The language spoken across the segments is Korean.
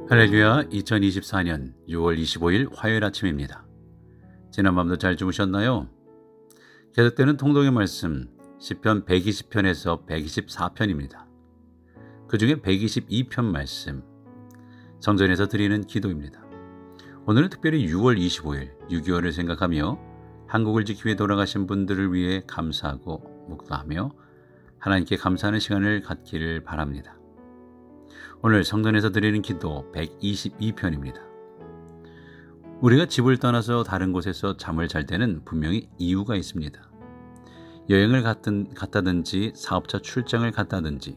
할렐루야. 2024년 6월 25일 화요일 아침입니다. 지난밤도 잘 주무셨나요? 계속되는 통독의 말씀 시편 120편에서 124편입니다. 그 중에 122편 말씀 성전에서 드리는 기도입니다. 오늘은 특별히 6월 25일 6.25를 생각하며 한국을 지키기 위해 돌아가신 분들을 위해 감사하고 묵도하며 하나님께 감사하는 시간을 갖기를 바랍니다. 오늘 성전에서 드리는 기도 122편입니다. 우리가 집을 떠나서 다른 곳에서 잠을 잘 때는 분명히 이유가 있습니다. 여행을 갔다든지 사업차 출장을 갔다든지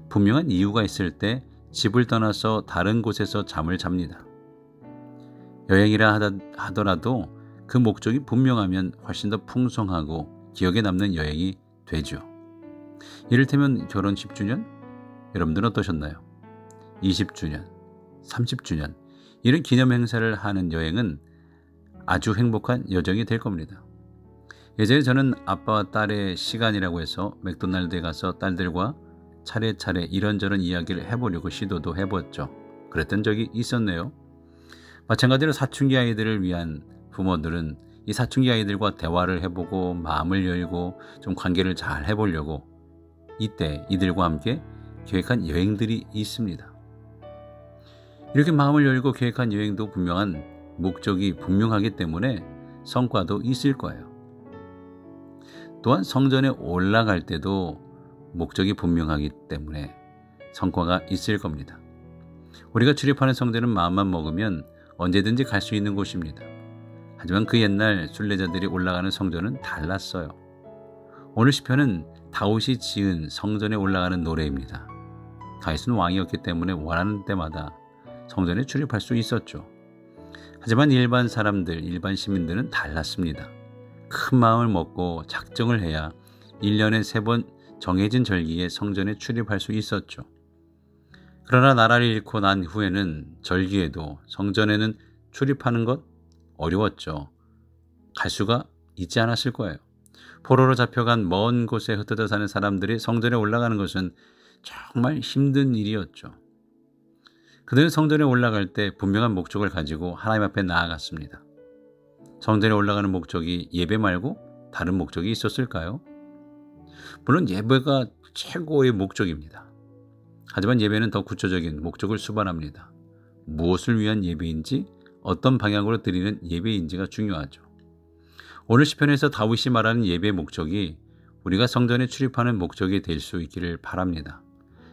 분명한 이유가 있을 때 집을 떠나서 다른 곳에서 잠을 잡니다. 여행이라 하더라도 그 목적이 분명하면 훨씬 더 풍성하고 기억에 남는 여행이 되죠. 이를테면 결혼 10주년? 여러분들은 어떠셨나요? 20주년, 30주년 이런 기념 행사를 하는 여행은 아주 행복한 여정이 될 겁니다. 예전에 저는 아빠와 딸의 시간이라고 해서 맥도날드에 가서 딸들과 차례차례 이런저런 이야기를 해보려고 시도도 해봤죠. 그랬던 적이 있었네요. 마찬가지로 사춘기 아이들을 위한 부모들은 이 사춘기 아이들과 대화를 해보고 마음을 열고 좀 관계를 잘 해보려고 이때 이들과 함께 계획한 여행들이 있습니다. 이렇게 마음을 열고 계획한 여행도 분명한 목적이 분명하기 때문에 성과도 있을 거예요. 또한 성전에 올라갈 때도 목적이 분명하기 때문에 성과가 있을 겁니다. 우리가 출입하는 성전은 마음만 먹으면 언제든지 갈 수 있는 곳입니다. 하지만 그 옛날 순례자들이 올라가는 성전은 달랐어요. 오늘 시편은 다윗이 지은 성전에 올라가는 노래입니다. 다윗은 왕이었기 때문에 원하는 때마다 성전에 출입할 수 있었죠. 하지만 일반 사람들, 일반 시민들은 달랐습니다. 큰 마음을 먹고 작정을 해야 1년에 3번 정해진 절기에 성전에 출입할 수 있었죠. 그러나 나라를 잃고 난 후에는 절기에도 성전에는 출입하는 것 어려웠죠. 갈 수가 있지 않았을 거예요. 포로로 잡혀간 먼 곳에 흩어져 사는 사람들이 성전에 올라가는 것은 정말 힘든 일이었죠. 그들은 성전에 올라갈 때 분명한 목적을 가지고 하나님 앞에 나아갔습니다. 성전에 올라가는 목적이 예배 말고 다른 목적이 있었을까요? 물론 예배가 최고의 목적입니다. 하지만 예배는 더 구체적인 목적을 수반합니다. 무엇을 위한 예배인지 어떤 방향으로 드리는 예배인지가 중요하죠. 오늘 시편에서 다윗이 말하는 예배의 목적이 우리가 성전에 출입하는 목적이 될 수 있기를 바랍니다.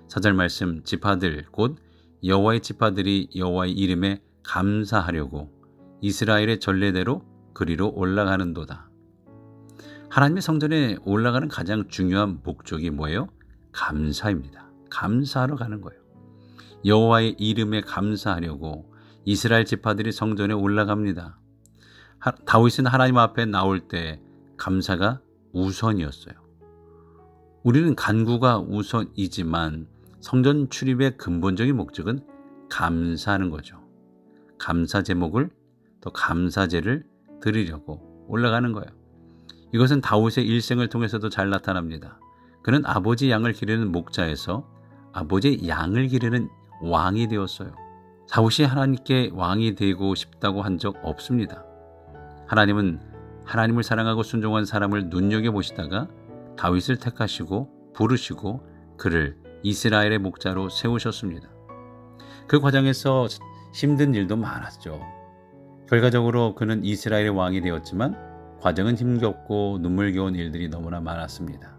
4절 말씀 지파들 곧 여호와의 지파들이 여호와의 이름에 감사하려고 이스라엘의 전례대로 그리로 올라가는도다. 하나님의 성전에 올라가는 가장 중요한 목적이 뭐예요? 감사입니다. 감사하러 가는 거예요. 여호와의 이름에 감사하려고 이스라엘 지파들이 성전에 올라갑니다. 다윗은 하나님 앞에 나올 때 감사가 우선이었어요. 우리는 간구가 우선이지만 성전 출입의 근본적인 목적은 감사하는 거죠. 감사 제목을 또 감사제를 드리려고 올라가는 거예요. 이것은 다윗의 일생을 통해서도 잘 나타납니다. 그는 아버지 양을 기르는 목자에서 아버지의 양을 기르는 왕이 되었어요. 다윗이 하나님께 왕이 되고 싶다고 한 적 없습니다. 하나님은 하나님을 사랑하고 순종한 사람을 눈여겨보시다가 다윗을 택하시고 부르시고 그를 이스라엘의 목자로 세우셨습니다. 그 과정에서 힘든 일도 많았죠. 결과적으로 그는 이스라엘의 왕이 되었지만 과정은 힘겹고 눈물겨운 일들이 너무나 많았습니다.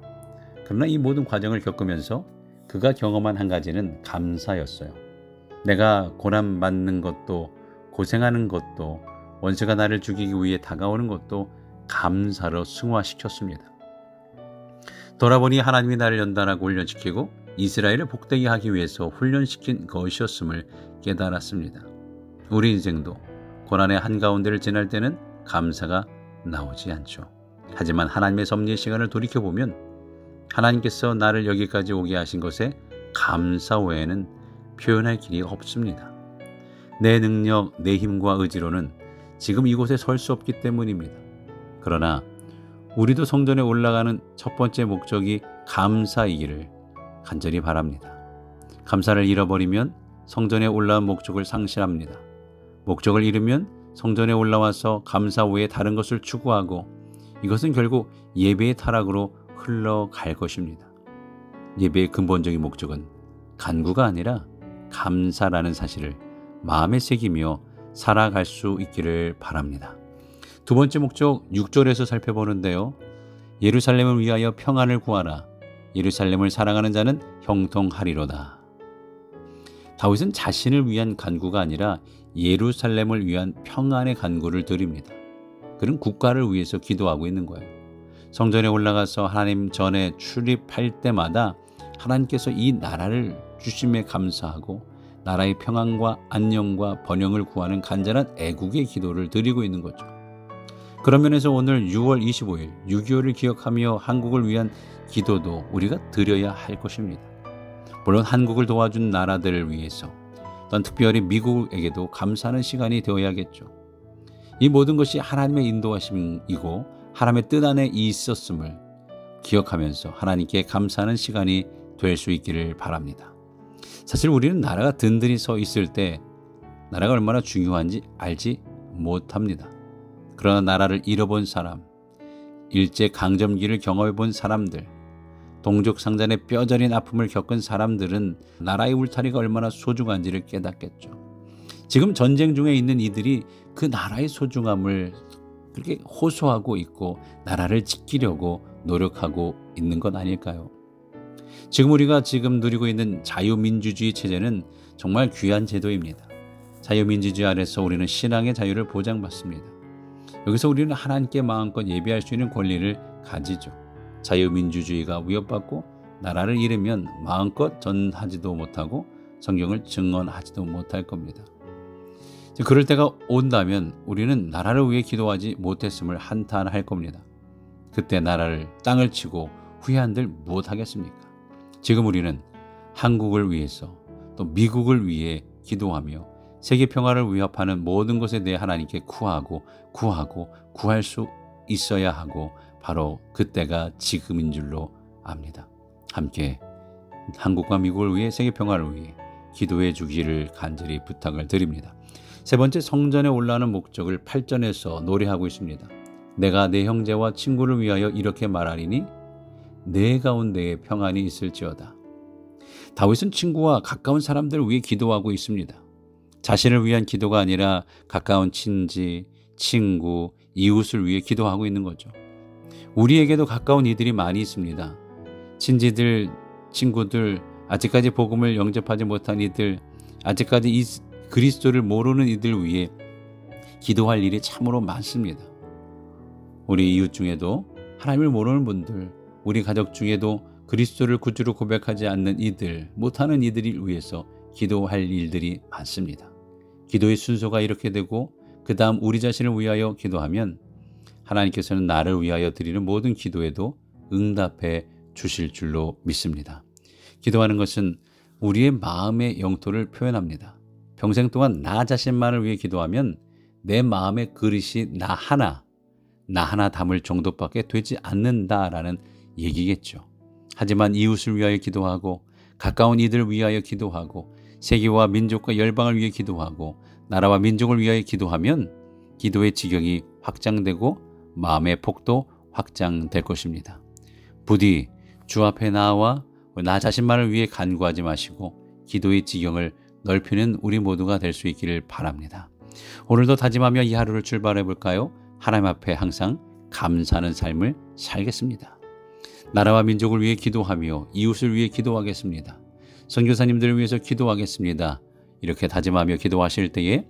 그러나 이 모든 과정을 겪으면서 그가 경험한 한 가지는 감사였어요. 내가 고난받는 것도 고생하는 것도 원수가 나를 죽이기 위해 다가오는 것도 감사로 승화시켰습니다. 돌아보니 하나님이 나를 연단하고 훈련시키고 이스라엘을 복되게 하기 위해서 훈련시킨 것이었음을 깨달았습니다. 우리 인생도 고난의 한가운데를 지날 때는 감사가 나오지 않죠. 하지만 하나님의 섭리의 시간을 돌이켜보면 하나님께서 나를 여기까지 오게 하신 것에 감사 외에는 표현할 길이 없습니다. 내 능력, 내 힘과 의지로는 지금 이곳에 설 수 없기 때문입니다. 그러나 우리도 성전에 올라가는 첫 번째 목적이 감사이기를 간절히 바랍니다. 감사를 잃어버리면 성전에 올라온 목적을 상실합니다. 목적을 잃으면 성전에 올라와서 감사 외에 다른 것을 추구하고 이것은 결국 예배의 타락으로 흘러갈 것입니다. 예배의 근본적인 목적은 간구가 아니라 감사라는 사실을 마음에 새기며 살아갈 수 있기를 바랍니다. 두 번째 목적 6절에서 살펴보는데요. 예루살렘을 위하여 평안을 구하라. 예루살렘을 사랑하는 자는 형통하리로다. 다윗은 자신을 위한 간구가 아니라 예루살렘을 위한 평안의 간구를 드립니다. 그는 국가를 위해서 기도하고 있는 거예요. 성전에 올라가서 하나님 전에 출입할 때마다 하나님께서 이 나라를 주심에 감사하고 나라의 평안과 안녕과 번영을 구하는 간절한 애국의 기도를 드리고 있는 거죠. 그런 면에서 오늘 6월 25일 6.25를 기억하며 한국을 위한 기도도 우리가 드려야 할 것입니다. 물론 한국을 도와준 나라들을 위해서 또한 특별히 미국에게도 감사하는 시간이 되어야겠죠. 이 모든 것이 하나님의 인도하심이고 하나님의 뜻 안에 있었음을 기억하면서 하나님께 감사하는 시간이 될 수 있기를 바랍니다. 사실 우리는 나라가 든든히 서 있을 때 나라가 얼마나 중요한지 알지 못합니다. 그러나 나라를 잃어본 사람, 일제강점기를 경험해 본 사람들, 동족상잔의 뼈저린 아픔을 겪은 사람들은 나라의 울타리가 얼마나 소중한지를 깨닫겠죠. 지금 전쟁 중에 있는 이들이 그 나라의 소중함을 그렇게 호소하고 있고 나라를 지키려고 노력하고 있는 건 아닐까요? 지금 우리가 누리고 있는 자유민주주의 체제는 정말 귀한 제도입니다. 자유민주주의 아래서 우리는 신앙의 자유를 보장받습니다. 여기서 우리는 하나님께 마음껏 예배할 수 있는 권리를 가지죠. 자유민주주의가 위협받고 나라를 잃으면 마음껏 전하지도 못하고 성경을 증언하지도 못할 겁니다. 그럴 때가 온다면 우리는 나라를 위해 기도하지 못했음을 한탄할 겁니다. 그때 나라를 땅을 치고 후회한들 무엇하겠습니까? 지금 우리는 한국을 위해서 또 미국을 위해 기도하며 세계 평화를 위협하는 모든 것에 대해 하나님께 구할 수 있어야 하고 바로 그때가 지금인 줄로 압니다. 함께 한국과 미국을 위해 세계 평화를 위해 기도해 주기를 간절히 부탁을 드립니다. 세 번째 성전에 올라가는 목적을 8절에서 노래하고 있습니다. 내가 내 형제와 친구를 위하여 이렇게 말하리니 내 가운데에 평안이 있을지어다. 다윗은 친구와 가까운 사람들을 위해 기도하고 있습니다. 자신을 위한 기도가 아니라 가까운 친지, 친구, 이웃을 위해 기도하고 있는 거죠. 우리에게도 가까운 이들이 많이 있습니다. 친지들, 친구들, 아직까지 복음을 영접하지 못한 이들, 아직까지 이 그리스도를 모르는 이들 위해 기도할 일이 참으로 많습니다. 우리 이웃 중에도 하나님을 모르는 분들, 우리 가족 중에도 그리스도를 구주로 고백하지 않는 이들, 못하는 이들을 위해서 기도할 일들이 많습니다. 기도의 순서가 이렇게 되고 그 다음 우리 자신을 위하여 기도하면 하나님께서는 나를 위하여 드리는 모든 기도에도 응답해 주실 줄로 믿습니다. 기도하는 것은 우리의 마음의 영토를 표현합니다. 평생 동안 나 자신만을 위해 기도하면 내 마음의 그릇이 나 하나 담을 정도밖에 되지 않는다라는 얘기겠죠. 하지만 이웃을 위하여 기도하고 가까운 이들을 위하여 기도하고 세계와 민족과 열방을 위해 기도하고 나라와 민족을 위하여 기도하면 기도의 지경이 확장되고 마음의 폭도 확장될 것입니다. 부디 주 앞에 나와 나 자신만을 위해 간구하지 마시고 기도의 지경을 넓히는 우리 모두가 될 수 있기를 바랍니다. 오늘도 다짐하며 이 하루를 출발해 볼까요? 하나님 앞에 항상 감사하는 삶을 살겠습니다. 나라와 민족을 위해 기도하며 이웃을 위해 기도하겠습니다. 선교사님들을 위해서 기도하겠습니다. 이렇게 다짐하며 기도하실 때에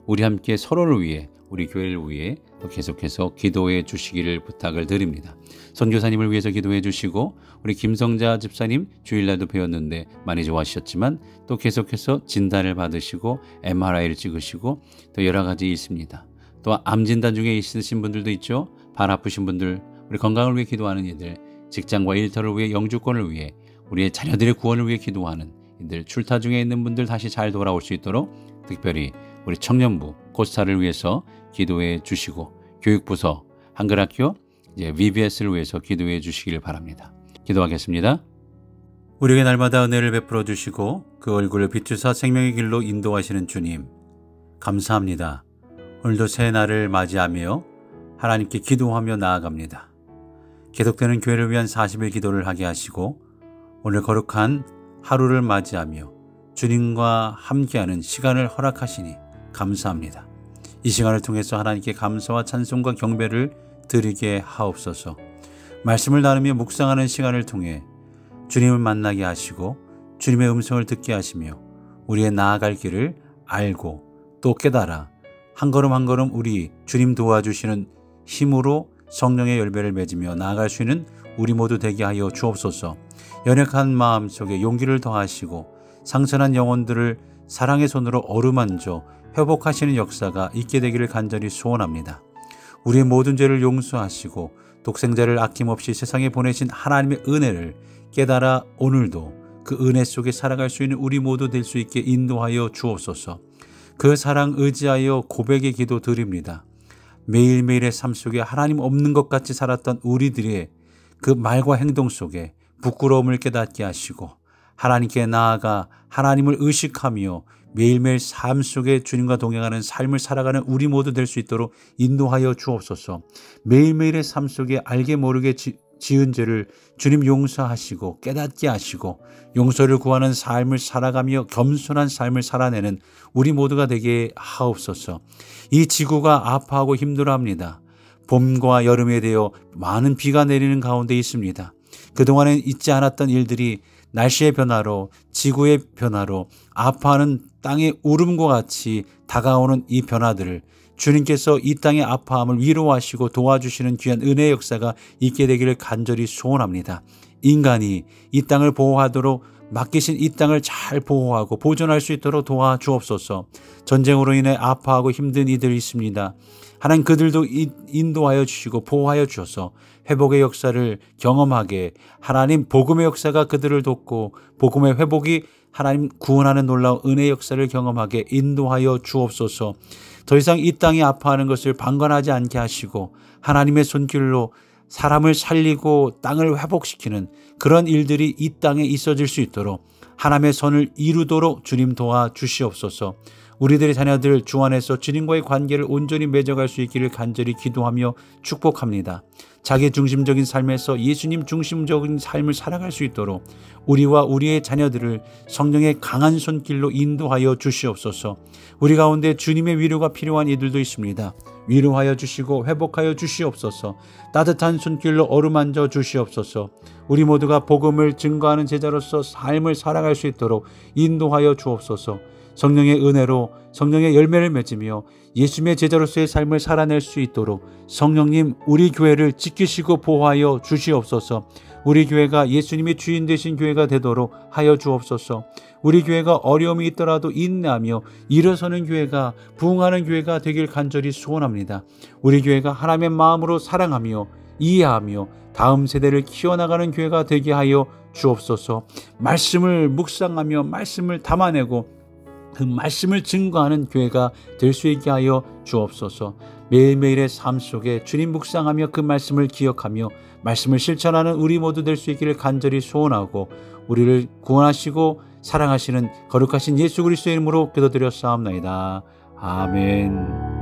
우리 함께 서로를 위해 우리 교회를 위해 또 계속해서 기도해 주시기를 부탁을 드립니다. 선교사님을 위해서 기도해 주시고 우리 김성자 집사님 주일날도 배웠는데 많이 좋아하셨지만 또 계속해서 진단을 받으시고 MRI를 찍으시고 또 여러 가지 있습니다. 또 암 진단 중에 있으신 분들도 있죠. 발 아프신 분들, 우리 건강을 위해 기도하는 이들, 직장과 일터를 위해 영주권을 위해 우리의 자녀들의 구원을 위해 기도하는 이들, 출타 중에 있는 분들 다시 잘 돌아올 수 있도록 특별히 우리 청년부 코스타를 위해서 기도해 주시고 교육부서 한글학교 VBS를 위해서 기도해 주시기를 바랍니다. 기도하겠습니다. 우리에게 날마다 은혜를 베풀어 주시고 그 얼굴을 비추사 생명의 길로 인도하시는 주님, 감사합니다. 오늘도 새 날을 맞이하며 하나님께 기도하며 나아갑니다. 계속되는 교회를 위한 40일 기도를 하게 하시고 오늘 거룩한 하루를 맞이하며 주님과 함께하는 시간을 허락하시니 감사합니다. 이 시간을 통해서 하나님께 감사와 찬송과 경배를 드리게 하옵소서. 말씀을 나누며 묵상하는 시간을 통해 주님을 만나게 하시고 주님의 음성을 듣게 하시며 우리의 나아갈 길을 알고 또 깨달아 한 걸음 한 걸음 우리 주님 도와주시는 힘으로 성령의 열매를 맺으며 나아갈 수 있는 우리 모두 되게 하여 주옵소서. 연약한 마음 속에 용기를 더하시고 상처난 영혼들을 사랑의 손으로 어루만져 회복하시는 역사가 있게 되기를 간절히 소원합니다. 우리의 모든 죄를 용서하시고 독생자를 아낌없이 세상에 보내신 하나님의 은혜를 깨달아 오늘도 그 은혜 속에 살아갈 수 있는 우리 모두 될 수 있게 인도하여 주옵소서. 그 사랑 의지하여 고백의 기도 드립니다. 매일매일의 삶 속에 하나님 없는 것 같이 살았던 우리들의 그 말과 행동 속에 부끄러움을 깨닫게 하시고 하나님께 나아가 하나님을 의식하며 매일매일 삶 속에 주님과 동행하는 삶을 살아가는 우리 모두 될 수 있도록 인도하여 주옵소서. 매일매일의 삶 속에 알게 모르게 지은 죄를 주님 용서하시고 깨닫게 하시고 용서를 구하는 삶을 살아가며 겸손한 삶을 살아내는 우리 모두가 되게 하옵소서. 이 지구가 아파하고 힘들어합니다. 봄과 여름에 대어 많은 비가 내리는 가운데 있습니다. 그동안에 있지 않았던 일들이 날씨의 변화로 지구의 변화로 아파하는 땅의 울음과 같이 다가오는 이 변화들을 주님께서 이 땅의 아파함을 위로하시고 도와주시는 귀한 은혜의 역사가 있게 되기를 간절히 소원합니다. 인간이 이 땅을 보호하도록 맡기신 이 땅을 잘 보호하고 보존할 수 있도록 도와주옵소서. 전쟁으로 인해 아파하고 힘든 이들이 있습니다. 하나님 그들도 인도하여 주시고 보호하여 주셔서 회복의 역사를 경험하게 하나님 복음의 역사가 그들을 돕고 복음의 회복이 하나님 구원하는 놀라운 은혜의 역사를 경험하게 인도하여 주옵소서. 더 이상 이 땅이 아파하는 것을 방관하지 않게 하시고 하나님의 손길로 사람을 살리고 땅을 회복시키는 그런 일들이 이 땅에 있어질 수 있도록 하나님의 선을 이루도록 주님 도와주시옵소서. 우리들의 자녀들 주 안에서 주님과의 관계를 온전히 맺어갈 수 있기를 간절히 기도하며 축복합니다. 자기 중심적인 삶에서 예수님 중심적인 삶을 살아갈 수 있도록 우리와 우리의 자녀들을 성령의 강한 손길로 인도하여 주시옵소서. 우리 가운데 주님의 위로가 필요한 이들도 있습니다. 위로하여 주시고 회복하여 주시옵소서. 따뜻한 손길로 어루만져 주시옵소서. 우리 모두가 복음을 증거하는 제자로서 삶을 살아갈 수 있도록 인도하여 주옵소서. 성령의 은혜로 성령의 열매를 맺으며 예수님의 제자로서의 삶을 살아낼 수 있도록 성령님 우리 교회를 지키시고 보호하여 주시옵소서. 우리 교회가 예수님의 주인 되신 교회가 되도록 하여 주옵소서. 우리 교회가 어려움이 있더라도 인내하며 일어서는 교회가 부흥하는 교회가 되길 간절히 소원합니다. 우리 교회가 하나님의 마음으로 사랑하며 이해하며 다음 세대를 키워나가는 교회가 되게 하여 주옵소서. 말씀을 묵상하며 말씀을 담아내고 그 말씀을 증거하는 교회가 될 수 있게 하여 주옵소서. 매일매일의 삶 속에 주님 묵상하며 그 말씀을 기억하며 말씀을 실천하는 우리 모두 될 수 있기를 간절히 소원하고 우리를 구원하시고 사랑하시는 거룩하신 예수 그리스도의 이름으로 기도드렸사옵나이다. 아멘.